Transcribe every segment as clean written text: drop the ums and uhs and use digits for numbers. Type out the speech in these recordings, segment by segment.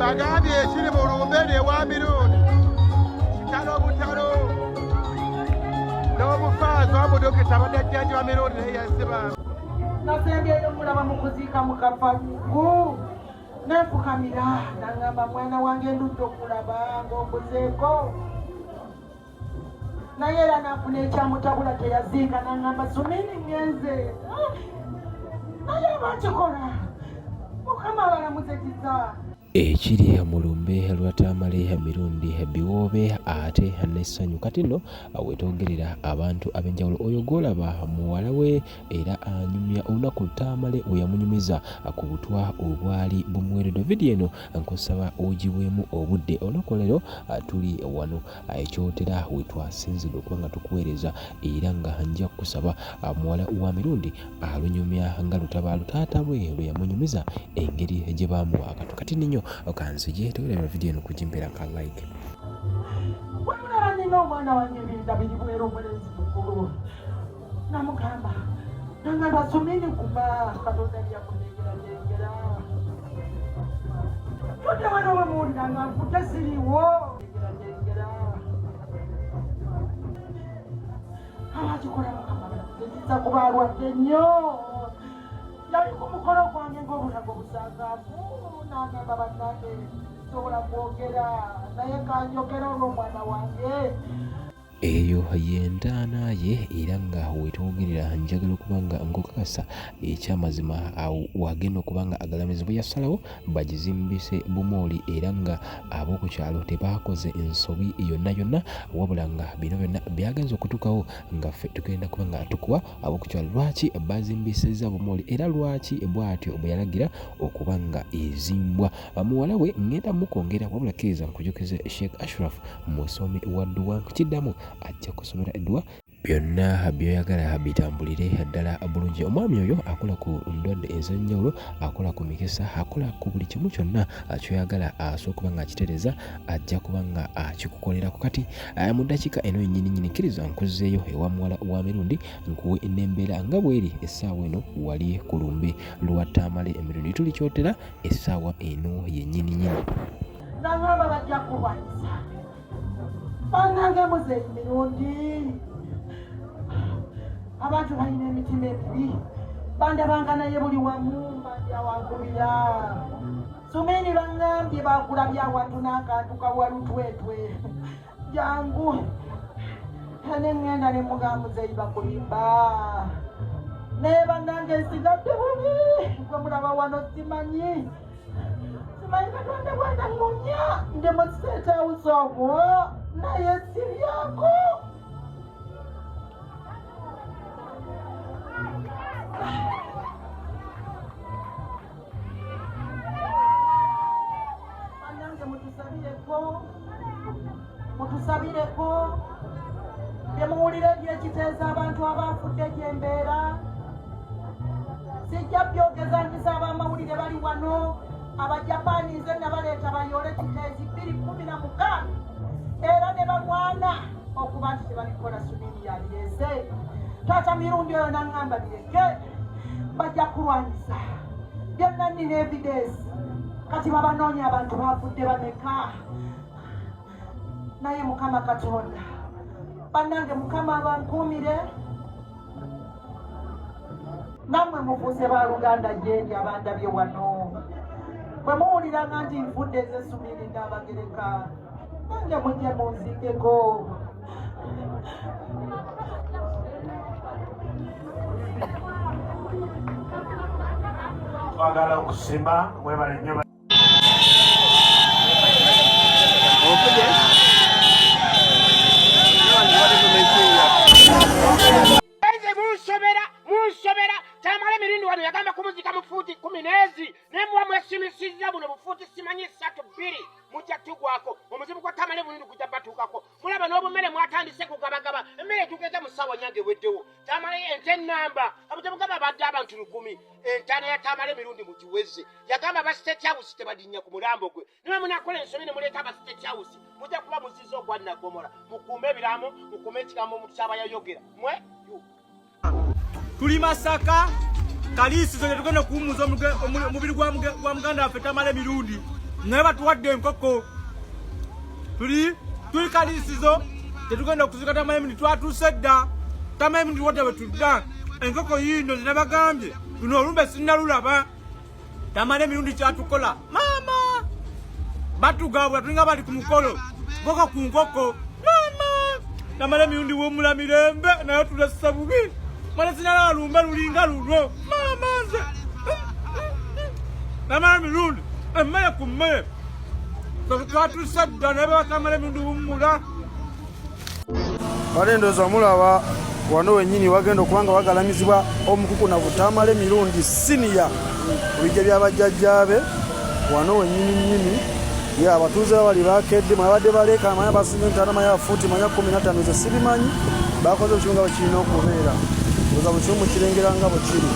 agambye ekiri mu lumbere wa mirundi kitalo butalo n'obufaazi wabudokita abadajjanji wa mirundi naye yasiba nasembyero mulaba mu kuziika mu kafalugu nefukamira nangamba mwana wange ndudde okulaba ng'ombuzeeko naye era nafuna ekyamutabula teyaziika nangamba sumini ngenze naye bakikola mukama balamuzekiza ekiri mu lumbe lwatamale mirundi biwoobe ate n'essanyu kati nno wetwogerera abantu ab'enjawulo oyo gw'olaba muwala we era anyumya olunaku lutamale we yamunyumiza ku butwa obwali bumuweereddwa vidiyo eno nkusaba ogiweemu obudde olukolero tuli wano ekyotera we twasinzidde okuba nga tukuweereza era nga nja kusaba muwala wa mirundi alunyumya nga lutabaalo taata lwe lwe yamunyumiza engeri gye baamuwa akatu kati ninyo okanzije tukuleba vidiyo eno kujimbeera ka like wamulaba nina omwana wange ebinda biri bwera omulenzi mukulu namugamba nangamba sumini kuba katonda lyakunegerajengera tudde wano wemuwulira nga nfudde siriwo gerajengera abakikola mukama balamuzekiza kuba alwadde nnyo yali ku mukolo gwange ng'obulago busagaavu n'agamba bannange sobola kwogera naye kanjogera olw'omwana wange eyo yentaana ye era nga wetwogerera njagala okuba nga nkukakasa ekyamazima wagenda okuba nga agalamizi bwe yasalawo bagizimbise bumooli era nga ab'okukyalo tebakoze ensobi yonna yonna wabula nga bino byonna byagenza okutuukawo nga ffe tugenda kuba nga tukuwa ab'okukyalo lwaki bazimbisizza bumooli era lwaki bw'atyo bwe yalagira okuba nga ezimbwa muwala we ngenda mukwongera wabula kkiriza nkujjukize Sheikh Ashraf musomi wa dduwa nkukiddamu ajja kusomera eddwa byonna byoyagala bitambulire ddala bulungi. Omwami oyo akola ku ndwadde ez'enjawulo, akola ku mikisa, akola ku buli kimu kyonna kyoyagala asobola okuba nga akitereeza ajja kuba nga akikukolerako. Kati mu ddakiika eno yennyini kkiriza nkuzzeeyo ewa muwala wa mirundi nkuwe n'embeera nga bw'eri essaawa eno wali ku lumbe lwatamale emirundi tuli kyotera essaawa eno yennyini. nangamba bajja kulwanyisa bannange muzeeyi mirundi abantu balina emitima emibi bandabanga naye buli wamu banjawangubira sumini bangambye bakulabya awantu n'akantu kawalutwetwe jangu ene ŋŋenda ne mugamba muzeeyi bakulimba naye bannange nsigadde bubi gwe mulaba wano simanyi katonda bwandaŋŋumya ndi mu State House omwo naye siryako bannange mutusabireko byemuwulire byekiteeza abantu abafudde gyembeera sijja byogeza nkisa abamawulire bali wano abajapani nze nabaleeta bayole kiteezi 216 era ne balwana okuba nti tebalikola sumini yalireese taata mirundi oyo naŋŋamba bireke bajja kulwanyisa byonna nina evidence kati babanoonya abantu bafudde bameka naye mukama katonda bannange mukama abankuumire nammwe mufuuse ba luganda gyendi abandabye wano bwe muwuliranga nti nfudde ez'essumiri n'abagereka nange mujje munzikeko twagala okusimba mwebale nnyo munsobera tamale mirindi wano yagamba kumuzika mu fuuti 10 nemuwa mwesimisizza buno bufuuti simanyi 3-2 mujja tugwako omuzibu kwa tamale bulindi kujja batuukako mulaba n'obumere mwatandise kugabagaba emmere tugeza mu ssaawa nyange weddewo tamale ente ennamba abutemugaba badde abantu 10 entaana ya tamale mirundi mugiweze yagamba aba State House tebadinnya ku mulambo gwe niwe munakola ensobi ne muleeta aba State House mujja kuba muzizo ogwa Nnaggomora mukuume ebiraamo mukuume ekigambo omuntu kyaba yayogera mwe tuli Masaka kalisizo tugenda kuwummuza omubiri gwa muganda waffe tamale mirundi naye batuwadde enkoko tuli kalisizo tetugenda okuzika Tamale Mirundi twatuuse dda Tamale Mirundi wadde bwe tudda enkoko yiino zinabagambye luno olumbe sinnalulaba Tamale Mirundi kyatukola maama batugabula tulinga bali ku mukolo nkoko ku nkoko maama Tamale Mirundi w'omula mirembe naye tulessa bubi mwana sinalaba lumbe lulinga luno maama nze Tamale Mirundi emmere ku mmere twatuuse dda naye baba Tamale Mirundi w'omula Wale ndoza mulaba wano wenyini wagenda okubanga wagalamizibwa omukukunavu Tamale Mirundi senior ebijja by'abajjajjaabe wano wenyini ya abatuuze bali bakedde mwabadde baleeka amanya basinga ntana manya futi manya 15 ze sirimanyi bakoze obukimu nga kirina okubeera oza bukimu kirengera nga bwe kiri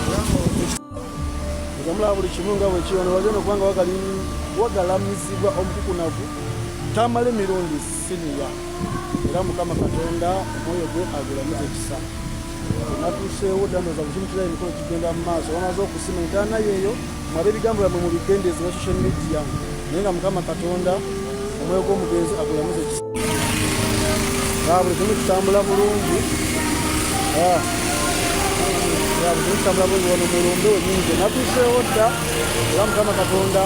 oza mulaba buli kimu nga bwe kiri wano wagenda okubanga wagalamizibwa omukukunavu Tamale Mirundi senior era Mukama Katonda omwoyo gwe agulamize ekisa natuuseewo dda ndowooza bukimu kirala emikolo kigenda mu maaso wamaze okusima entaana yeeyo mwabe ebigambo byammwe mu bigendeezi bya social media naye nga Mukama Katonda omwoyo gw'omugenzi agulamize ekisa buli kimu kitambula bulungi buli kimu kitambula bulungi wano mulumbe wenyingi natuuseewo dda era Mukama Katonda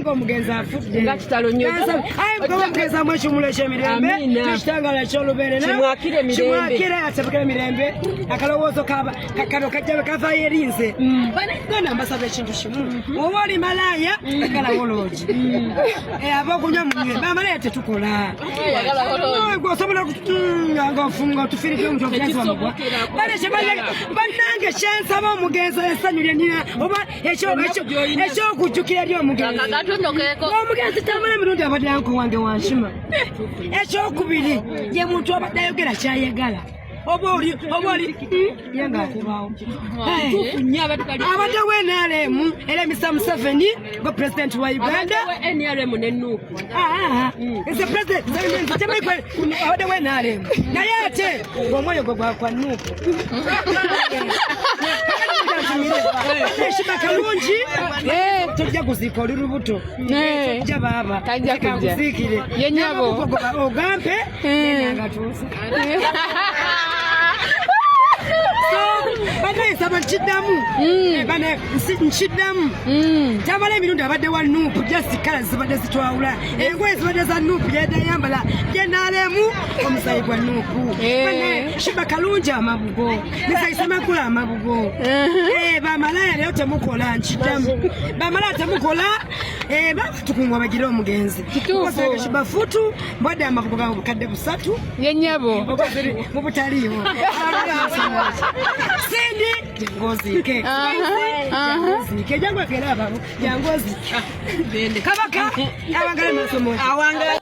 omugenzi afudde nga kitalo nnyo ayi mukama omugenzi amwe kimulesha emirembe ekitangala ekyolubeerera kimwakire asabikira emirembe akalowoozo kano kajjabe kavaayo erinze banauganda mbasaba ekintu kimu oba oli malaaya agala woloogi ab'okunywa munywe bamalaaya tetukola osobola nga otufirike omuntu obugenzi wamugwa bannange kyensaba omugenzi essanyu lyenina oba ekyokujjukira eri omugenzi omugenzi Tamale Mirundi abadde yanko wange wanshima ekyokubiri ye muntu abadde ayogera kyayagala oba oli yenga akubaawo abadde w'NRM era Mr. Museveni nga pulezidenti wa Uganda abadde w'NRM naye ate ng'omwoyo gwe gwakwa Nuupu eshiba kalungi tojja kuziika oli lubuto tojja baaba kakuziikire yenyabo ogampe nangatuusa banaesaba nkiddamu nkiddamu Tamale Mirundi abadde wa Nuupu jasikala zibadde zitwawula engoye zibadde za Nuupu yedayambala yenaalemu omusayi gwa Nuupu shiba kalungi amabugo nisayisamakula amabugo bamalaya leero temukola nkiddamu bamalaya temukola babatukunga bagire omugenzi osanga shiba futu mbwadde amabugo gawe bukadde 3 yenyabo mu butaliiwo Sindi ngozike ngozike jangwa kera babo yangozike kabaka abangala masomo awanga